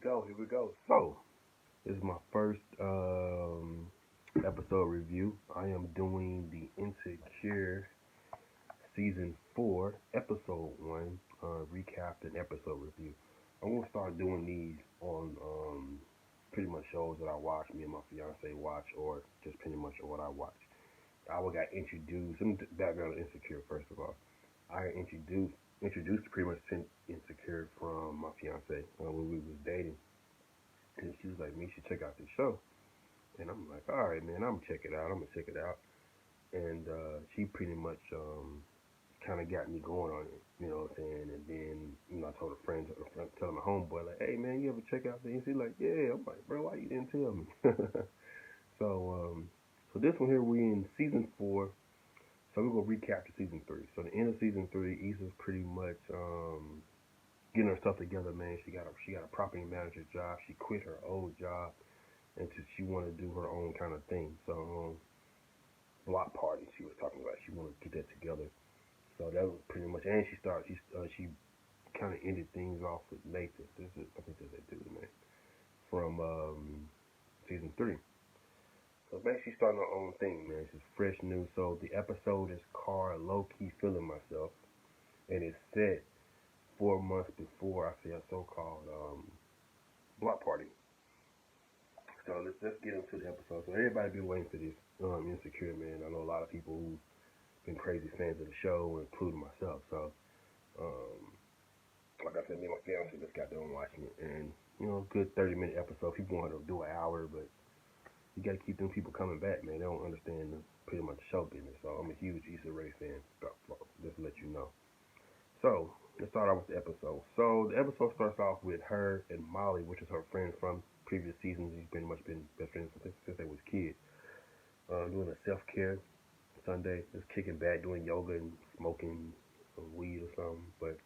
Here we go. So, this is my first episode review. I am doing the Insecure season 4, episode 1 recap and episode review. I'm gonna start doing these on pretty much shows that I watch, me and my fiance watch, or just pretty much what I watch. I got introduced. Some background of Insecure first of all. I introduced pretty much Insecure from my fiance when we was dating. And she was like, "Me, you should check out this show." And I'm like, "All right, man, I'm gonna check it out. I'm gonna check it out." And she pretty much kind of got me going on it. You know what I'm saying? And then I told telling my homeboy like, "Hey, man, you ever check out this?" He's like, "Yeah." I'm like, "Bro, why you didn't tell me?" So this one here we in season 4. So we're gonna recap to season 3. So the end of season 3, Issa's pretty much getting her stuff together, man. She got a property manager job. She quit her old job and she wanted to do her own kind of thing. So block party she was talking about. She wanted to get that together. So that was pretty much. And she kind of ended things off with Nathan. I think that's that dude, man, from season 3. So basically, she's starting her own thing, man. It's fresh news. So the episode is called "Low Key Feeling Myself," and it's set 4 months before I see a so-called block party. So let's get into the episode. So everybody been waiting for this Insecure, man. I know a lot of people who've been crazy fans of the show, including myself. So um, like I said, me and my fiance just got done watching it, and good 30-minute episode. People want to do an hour, but you got to keep them people coming back, man. They don't understand pretty much the show business. So I'm a huge Issa Rae fan. Just to let you know. So let's start off with the episode. So the episode starts off with her and Molly, which is her friend from previous seasons. He's pretty much been best friends since they was kids. Doing a self-care Sunday, just kicking back, doing yoga and smoking some weed or something. But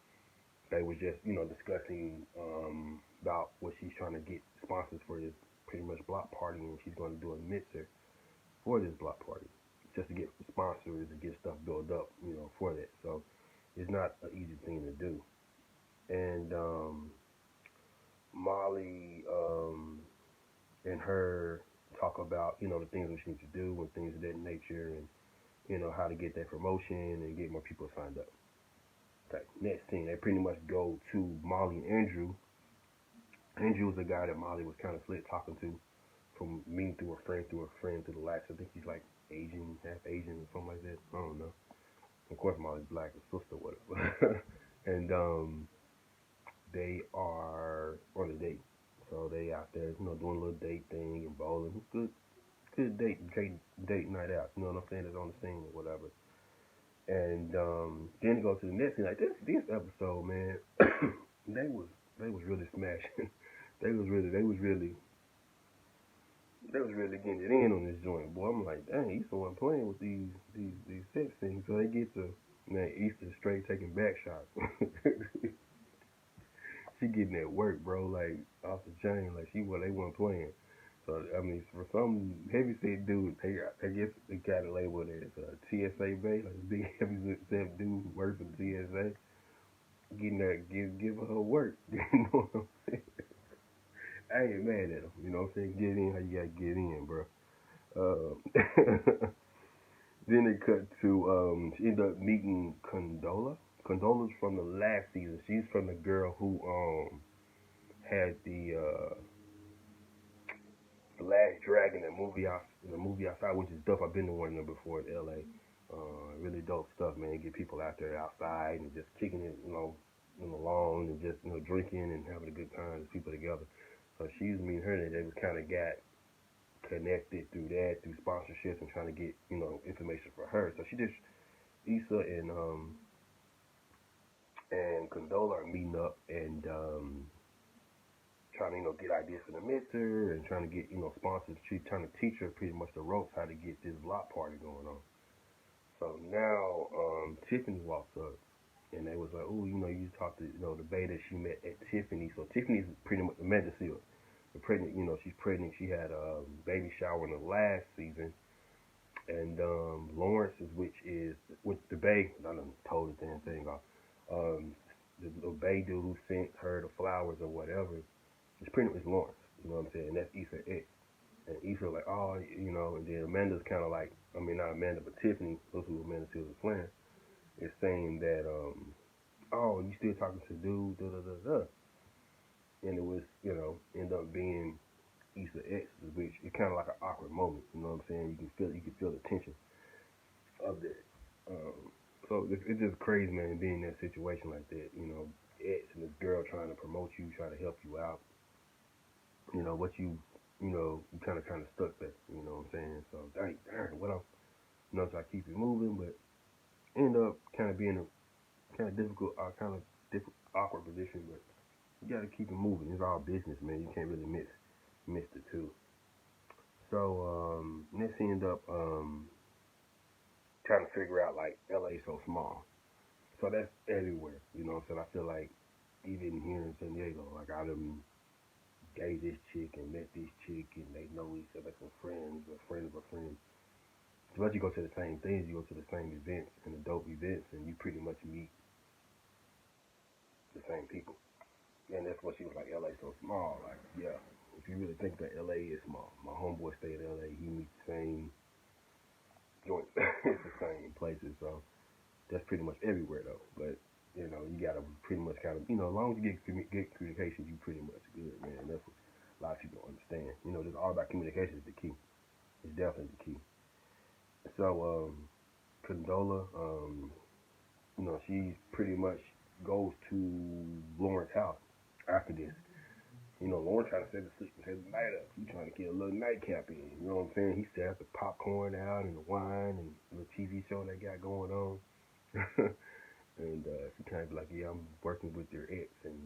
they were just, discussing about what she's trying to get sponsors for this pretty much block party, and she's going to do a mixer for this block party just to get sponsors and get stuff built up, for that. So it's not an easy thing to do. And Molly and her talk about, the things that she needs to do and things of that nature, and how to get that promotion and get more people signed up. Okay, next scene, they pretty much go to Molly and Andrew. Andrew was the guy that Molly was kind of slick talking to from meeting through a friend through the last. I think he's like Asian, half Asian or something like that. I don't know. Of course, Molly's black, her sister, whatever. And they are on a date. So they out there, doing a little date thing and bowling. Good date night out. You know what I'm saying? It's on the scene or whatever. And then go to the next thing. Like this episode, man, they was really smashing. They was really getting it in on this joint, boy. I'm like, dang, Issa wasn't playing with these sex things. So they get to man, Issa straight taking back shots. She getting that work, bro, like off the chain, like they weren't playing. So I mean, for some heavy set dude, I guess they got it labeled as a TSA base, like a big heavy set dude who works for the TSA, getting there, give her work. You know what I'm saying? I ain't mad at him. You know what I'm saying? Get in how you gotta get in, bro. Then they cut to she ended up meeting Condola. Condola's from the last season. She's from the girl who had the Last Dragon, the movie outside, which is dope. I've been to one of them before in LA. Really dope stuff, man. Get people out there outside and just kicking it, in the lawn and just drinking and having a good time with people together. So she was meeting her, and they was kind of got connected through that, through sponsorships and trying to get information for her. So she just Issa and Condola are meeting up and trying to get ideas for the mixer and trying to get sponsors. She's trying to teach her pretty much the ropes how to get this block party going on. So now Tiffany walks up and they was like, oh, you talked to the bae that she met at Tiffany. So Tiffany's pretty much Amanda Seales. The pregnant, she's pregnant. She had a baby shower in the last season. And Lawrence is which the bae. I done told the damn thing off. The bae dude who sent her the flowers or whatever. It's pretty much Lawrence. You know what I'm saying? That's Issa X. And Issa like, oh, you know, and then Amanda's kind of like, I mean, not Amanda, but Tiffany, those who Amanda Seals is playing, is saying that, oh, you still talking to dude, da da da da. And it was, you know, end up being Issa X, which is kind of like an awkward moment. You know what I'm saying? You can feel the tension of that. So it's just crazy, man, being in that situation like that. You know, X and this girl trying to promote you, trying to help you out. You know what you know, you kind of stuck there. You know what I'm saying? So dang, what else? You know, so I keep it moving, but end up kind of being a kind of difficult, awkward position. But you got to keep it moving. It's all business, man. You can't really miss the two. So next he ended up trying to figure out like LA so small. So that's everywhere. You know what I'm saying? I feel like even here in San Diego, like I done gave this chick and met this chick and they know each other from friends or friends of a friend. So once you go to the same things, you go to the same events and the dope events and you pretty much meet the same people. And that's what she was like, LA so small. Like, yeah. If you really think that LA is small. My homeboy stayed in LA, he meets the same joints. It's the same places, so that's pretty much everywhere though. But you know, you gotta pretty much kind of, you know, as long as you get communication, you pretty much good, man. That's what a lot of people don't understand. You know, just all about communication is the key. It's definitely the key. So, Condola, you know, she pretty much goes to Lawrence's house after this. You know, Lawrence trying to set the night up. He trying to get a little nightcap in. You know what I'm saying? He set the popcorn out and the wine and the TV show they got going on. And she kind of be like, yeah, I'm working with your ex, and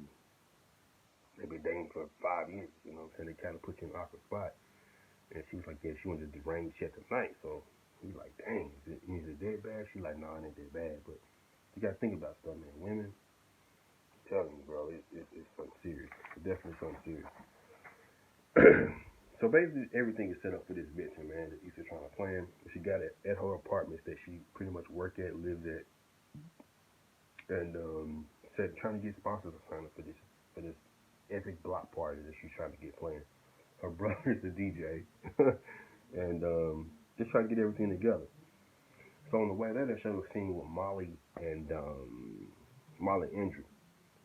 they've been dating for 5 years. You know what I'm saying? They kind of put you in an awkward spot. And she was like, yeah, she wanted to derange shit tonight. So he's like, dang, is it that bad? She's like, no, it ain't that bad. But you got to think about stuff, man. Women, I'm telling you, bro, it's something serious. It's definitely something serious. So basically, everything is set up for this bitch, man, that Issa trying to plan. She got it at her apartments that she pretty much work at, lives at, and said trying to get sponsors to sign up for this epic block party that she's trying to get planned. Her brother's the DJ, and just trying to get everything together. So on the way there, they showed a scene with Molly and Andrew.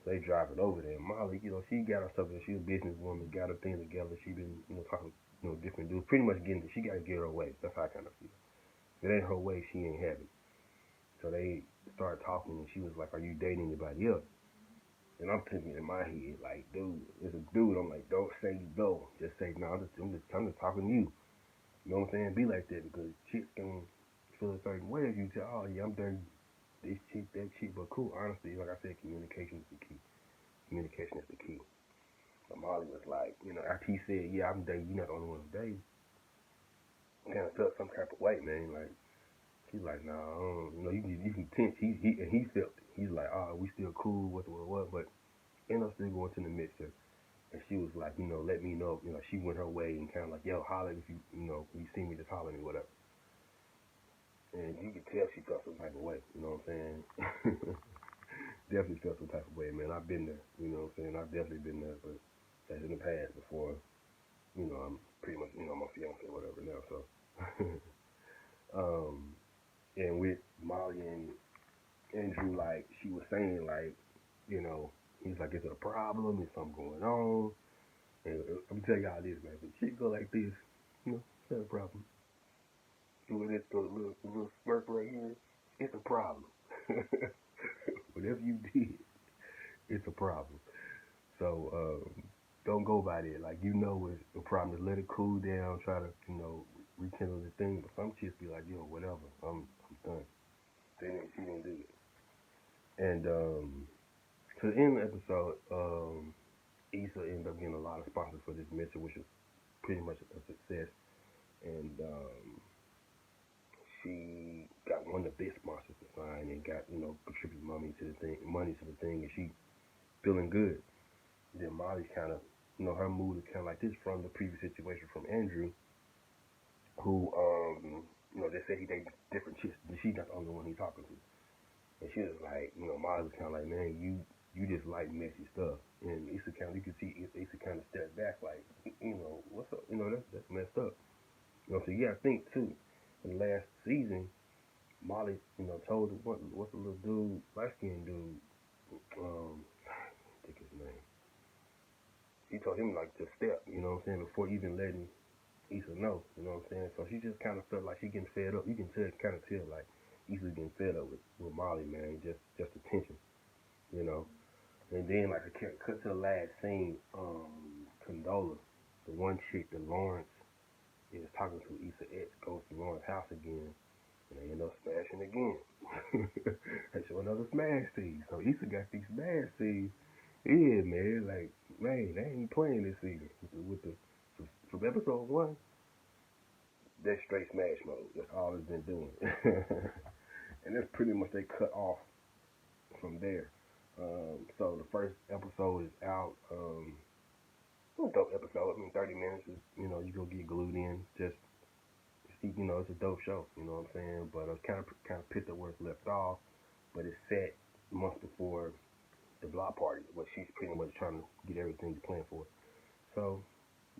So they drive it over there. Molly, you know, she got her stuff. She's a businesswoman, got her thing together. She been, you know, talking, you know, different dudes. Pretty much getting. She got to get her way. That's how I kind of feel. If it ain't her way, she ain't having. So they started talking, and she was like, "Are you dating anybody else?" And I'm thinking in my head, like, dude, it's a dude. I'm like, don't say no. Just say no. I'm just talking to you. You know what I'm saying? Be like that because chicks can feel a certain way if you say, oh yeah, I'm dating this chick, that chick. But cool, honestly, like I said, communication is the key. Communication is the key. But Molly was like, you know, after he said, yeah, I'm dating, you're not the only one I'm dating. I kind of felt some type of way, man. Like, she's like, nah, you know, you can tense. He felt it. He's like, oh, we still cool, what. But ended up still going to the mixer. And she was like, you know, let me know. You know, she went her way and kind of like, yo, holler if you know, when you see me, just holler at me, whatever. And you could tell she felt some type of way. You know what I'm saying? Definitely felt some type of way, man. I've been there. You know what I'm saying? I've definitely been there, but that's in the past before. You know, I'm pretty much, you know, my fiance or whatever now. So, and with Molly and Andrew, like she was saying, like, you know, he's like, is it a problem? Is something going on? And I'm tell y'all this, man. If shit go like this, you know, it's not a problem. With this little smirk right here, it's a problem. Whatever you did, it's a problem. So don't go by that. Like, you know it's a problem. Just let it cool down. Try to, you know, rekindle the thing. But some chicks be like, yo, whatever. I'm done. She didn't do it. And to the end of the episode, Issa ended up getting a lot of sponsors for this mission, which was pretty much a success. And she got one of the big sponsors to sign and got, you know, contributed money to the thing, and she feeling good. Then Molly's kind of, you know, her mood is kind of like this from the previous situation from Andrew, who, you know, they said he dated different chicks, but she's not the only one he's talking to. And she was like, you know, Molly was kind of like, man, you just like messy stuff. And Issa kind of, you can see Issa kind of that's messed up. So you gotta think too. In the last season, Molly, told what's the little dude, light skinned dude, I think his name. He told him like to step, before even letting Issa know, So she just kind of felt like she getting fed up. You can kind of tell like Issa getting fed up with Molly, man. Just the tension, you know. And then like I cut to the last scene, Condola, the one chick that Lawrence is talking to, Issa ex, goes to Lawrence's house again, and they end up smashing again. They show another smash scene. So Issa got these smash scenes. Yeah, man. Like, man, they ain't playing this season with the from episode 1. That's straight smash mode. That's all it's been doing. And that's pretty much they cut off from there. So the first episode is out. It's a dope episode. 30 minutes is, you go get glued in. Just, it's a dope show. You know what I'm saying? But it's kind of picked up where it's left off. But it's set months before the block party, where she's pretty much trying to get everything to plan for. So,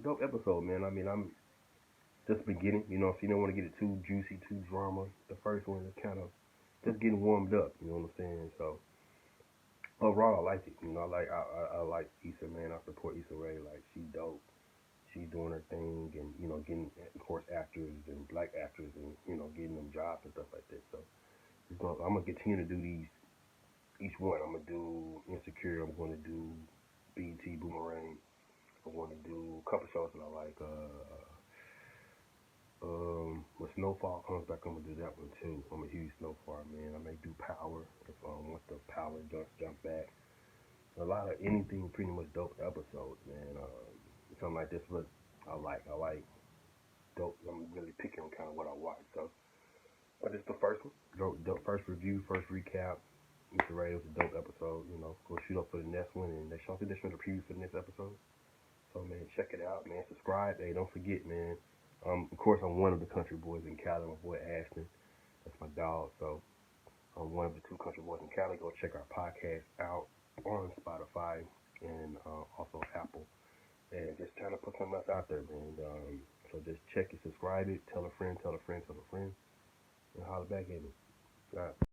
dope episode, man. I'm just beginning. If you don't want to get it too juicy, too drama, the first one is kind of just getting warmed up. You know what I'm saying? So overall, I like it. I like Issa, man. I support Issa Rae. Like, she's dope. She's doing her thing, and getting, of course, actors and black actors, and getting them jobs and stuff like that. So I'm gonna continue to do these each one. I'm gonna do Insecure. I'm gonna do BET Boomerang. I'm gonna do a couple shows that I like. When Snowfall comes back, I'm gonna do that one too. I'm a huge Snowfall man. I may do Power if once the Power jump back. A lot of anything pretty much dope episodes, man. Something like this, but I like dope. I'm really picking on kind of what I watch. So, but it's the first one. Dope first review, first recap. Mr. Ray was a dope episode. Go shoot up for the next one, and they show this one the preview for the next episode. So man, check it out, man. Subscribe. Hey, don't forget, man. Of course, I'm one of the country boys in Cali. My boy Ashton, that's my dog. So I'm one of the two country boys in Cali. Go check our podcast out on Spotify and also Apple. And just trying to put something else out there, man. So just check it, subscribe it, tell a friend, and holler back at me. All right.